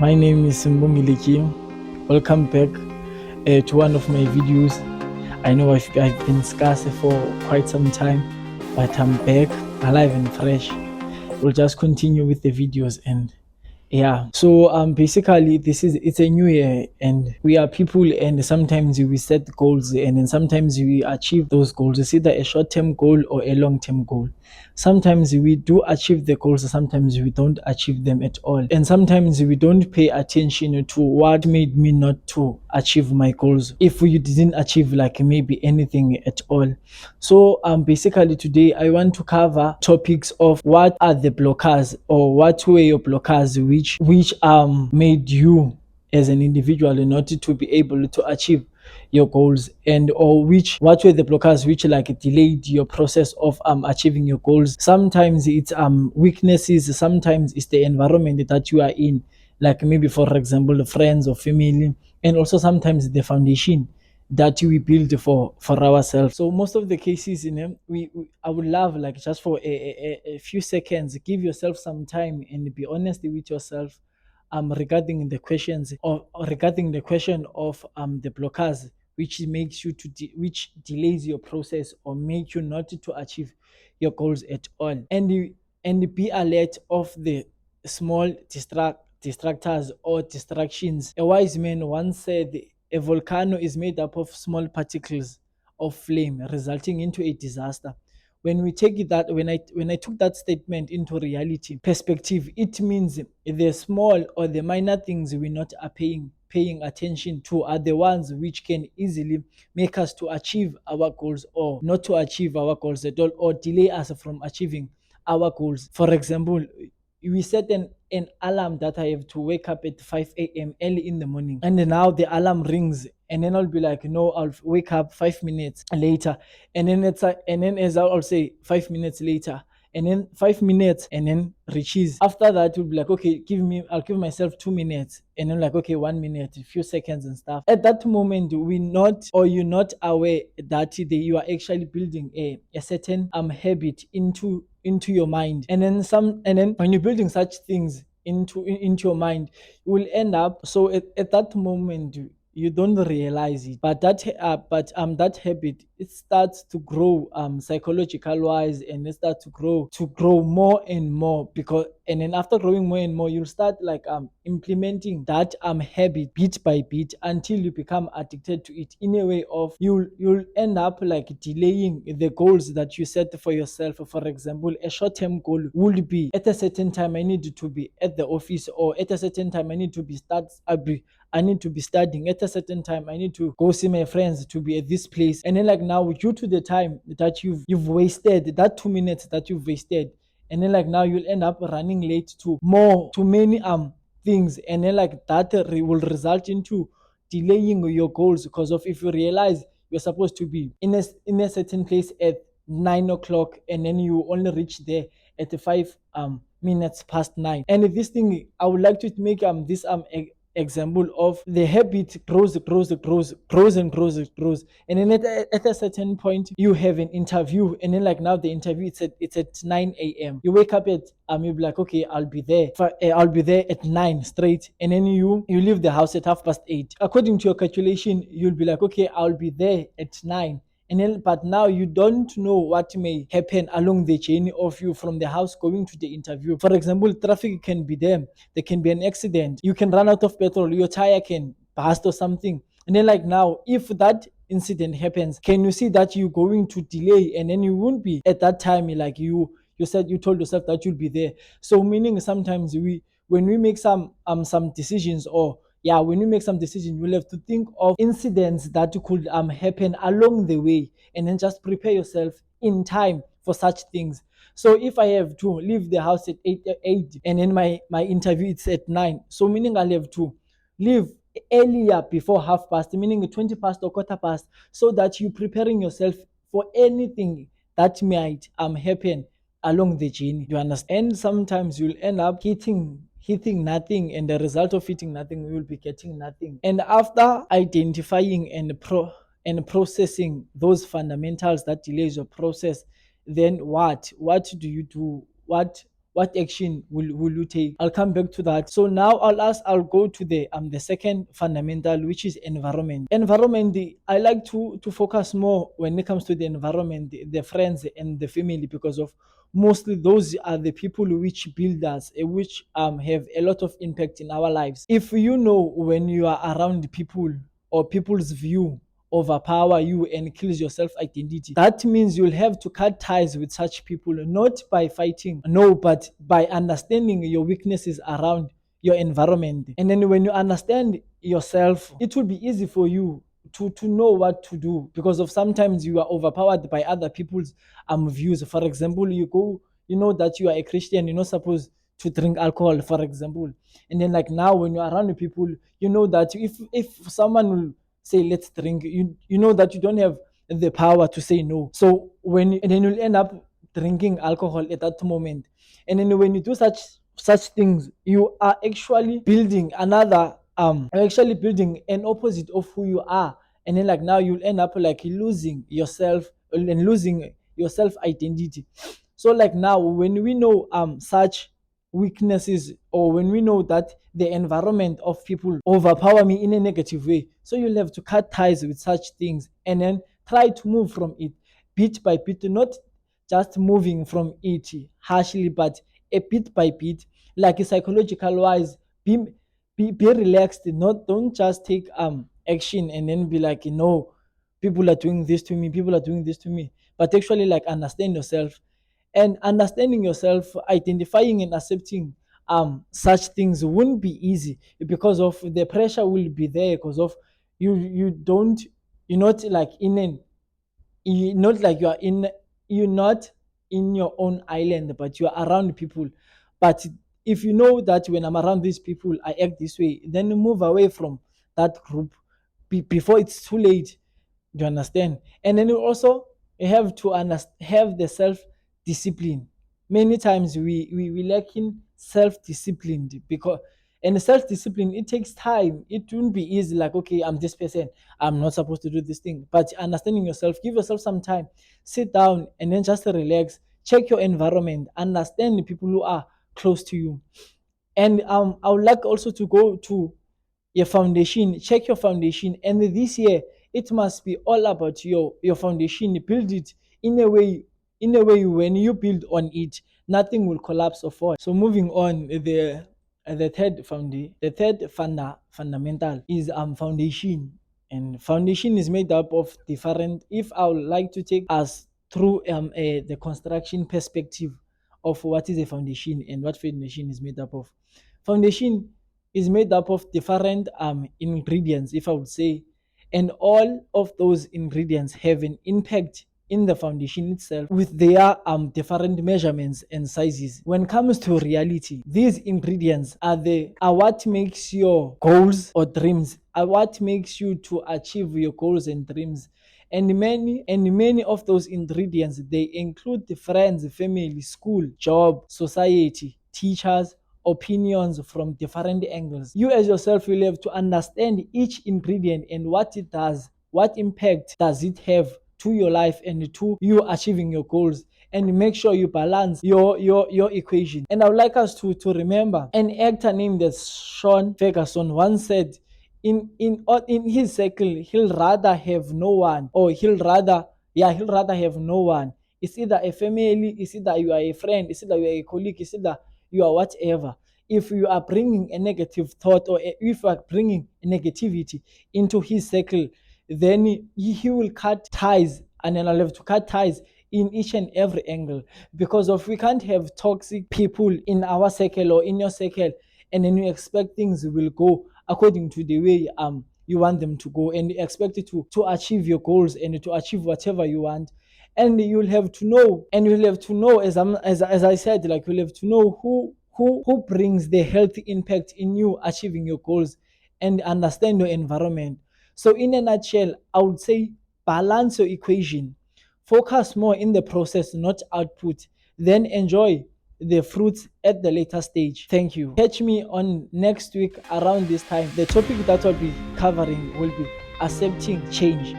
My name is Simbongile. Welcome back to one of my videos. I know I've been scarce for quite some time, but I'm back alive and fresh. We'll just continue with the videos. And yeah, so basically it's a new year and we are people, and sometimes we set goals and then sometimes we achieve those goals. It's either a short-term goal or a long-term goal. Sometimes we do achieve the goals, sometimes we don't achieve them at all, and sometimes we don't pay attention to what made me not to achieve my goals if you didn't achieve like maybe anything at all. So basically today I want to cover topics of what are the blockers, or what were your blockers which made you as an individual in order to be able to achieve your goals, and or what were the blockers which like delayed your process of achieving your goals. Sometimes it's weaknesses, sometimes it's the environment that you are in, like maybe for example the friends or family, and also sometimes the foundation that we build for ourselves. So most of the cases, I would love like just for a few seconds, give yourself some time and be honest with yourself regarding the questions, or regarding the question of the blockers which makes you which delays your process or make you not to achieve your goals at all. And be alert of the small distractors or distractions. A wise man once said, a volcano is made up of small particles of flame, resulting into a disaster. When we take that, when I took that statement into reality perspective, it means the small or the minor things we're not are paying attention to are the ones which can easily make us to achieve our goals, or not to achieve our goals at all, or delay us from achieving our goals. For example, we set an alarm that I have to wake up at 5 a.m. early in the morning. And then now the alarm rings, and then I'll be like, no, I'll wake up 5 minutes later. And then and then as I'll say 5 minutes later, and then 5 minutes, and then reaches. After that, we'll be like, okay, I'll give myself 2 minutes, and then like, okay, 1 minute, a few seconds and stuff. At that moment, you're not aware that you are actually building a certain habit into your mind. And then when you're building such things into your mind, you will end up, so at that moment you don't realize it, but that habit, it starts to grow psychological wise, and it starts to grow more and more, because and then after growing more and more, you'll start like implementing that habit bit by bit until you become addicted to it, in a way of you'll end up like delaying the goals that you set for yourself. For example, a short-term goal would be, at a certain time I need to be at the office, or at a certain time I need to be I need to be studying. At a certain time, I need to go see my friends, to be at this place. And then like now, due to the time that you've wasted, that 2 minutes that you've wasted, and then like now you'll end up running late to many things, and then like that will result into delaying your goals, because of, if you realize you're supposed to be in a certain place at 9 o'clock, and then you only reach there at 5 minutes past 9. And this thing, I would like to make this example of the habit grows and grows. And then at a certain point, you have an interview, and then like now the interview, it's at 9 a.m. You wake up at you'll be like, okay, I'll be there at 9 straight, and then you leave the house at 8:30. According to your calculation, you'll be like, okay, I'll be there at 9. And then, but now you don't know what may happen along the journey of you from the house going to the interview. For example, traffic can be there. There can be an accident. You can run out of petrol. Your tire can burst or something. And then like now, if that incident happens, can you see that you're going to delay, and then you won't be at that time like you told yourself that you'll be there. So meaning sometimes when we make some decisions, or yeah, when you make some decisions, you'll have to think of incidents that could happen along the way, and then just prepare yourself in time for such things. So if I have to leave the house at 8, and then my interview is at 9, so meaning I'll have to leave earlier, before half past, meaning 20 past or quarter past, so that you're preparing yourself for anything that might happen along the journey. You understand? And sometimes you'll end up hitting nothing, and the result of hitting nothing, you will be getting nothing. And after identifying and processing those fundamentals that delays your process, then what do you do? what action will you take? I'll come back to that. So now I'll go to the second fundamental, which is environment. Environment, I like to focus more when it comes to the environment, the friends and the family, because of mostly those are the people which build us, which have a lot of impact in our lives. If you know, when you are around people or people's view overpower you and kills your self identity, that means you'll have to cut ties with such people, not by fighting, no, but by understanding your weaknesses around your environment. And then when you understand yourself, it will be easy for you to know what to do, because of sometimes you are overpowered by other people's views. For example, you know that you are a Christian, you're not supposed to drink alcohol, for example. And then like now when you're around people, you know that if someone will say let's drink, you know that you don't have the power to say no. So and then you'll end up drinking alcohol at that moment. And then when you do such things, you are actually building actually building an opposite of who you are. And then like now you'll end up like losing yourself and losing your self identity. So like now when we know such weaknesses, or when we know that the environment of people overpower me in a negative way, so you'll have to cut ties with such things and then try to move from it bit by bit, not just moving from it harshly, but a bit by bit, like psychological wise. Be relaxed, not don't just take action and then be like, no, people are doing this to me, people are doing this to me, but actually like understand yourself. And understanding yourself, identifying and accepting such things won't be easy, because of the pressure will be there, because of you're not like not like you're not in your own island, but you're around people. But if you know that when I'm around these people I act this way, then move away from that group before it's too late. You understand? And then you also have to have the self discipline. Many times we lack in self discipline, because and self discipline, it takes time. It won't be easy. Like, okay, I'm this person, I'm not supposed to do this thing. But understanding yourself, give yourself some time, sit down, and then just relax. Check your environment, understand the people who are close to you. And I would like also to go to your foundation. Check your foundation, and this year it must be all about your foundation. Build it in a way when you build on it, nothing will collapse or fall. So moving on, the third fundamental is foundation. And foundation is made up of different, if I would like to take us through the construction perspective of what is a foundation and what foundation is made up of. Foundation is made up of different ingredients, if I would say, and all of those ingredients have an impact in the foundation itself, with their different measurements and sizes. When it comes to reality, these ingredients are what makes your goals or dreams, are what makes you to achieve your goals and dreams. And many of those ingredients, they include the friends, family, school, job, society, teachers, opinions from different angles. You as yourself will have to understand each ingredient and what it does, what impact does it have to your life and to you achieving your goals, and make sure you balance your equation. And I would like us to remember an actor named Sean Ferguson once said, in his circle, he'll rather have no one, or he'll rather have no one. It's either a family, it's either you are a friend, it's either you are a colleague, it's either you are whatever. If you are bringing a negative thought, or if you are bringing negativity into his circle, then he will cut ties, and then I'll have to cut ties in each and every angle, because of we can't have toxic people in our circle or in your circle, and then you expect things will go according to the way you want them to go, and you expect it to achieve your goals and to achieve whatever you want. And you'll have to know, as I said, like, you'll have to know who brings the healthy impact in you achieving your goals, and understand your environment. So in a nutshell, I would say balance your equation, focus more in the process, not output, then enjoy the fruits at the later stage. Thank you. Catch me on next week around this time. The topic that I'll be covering will be accepting change.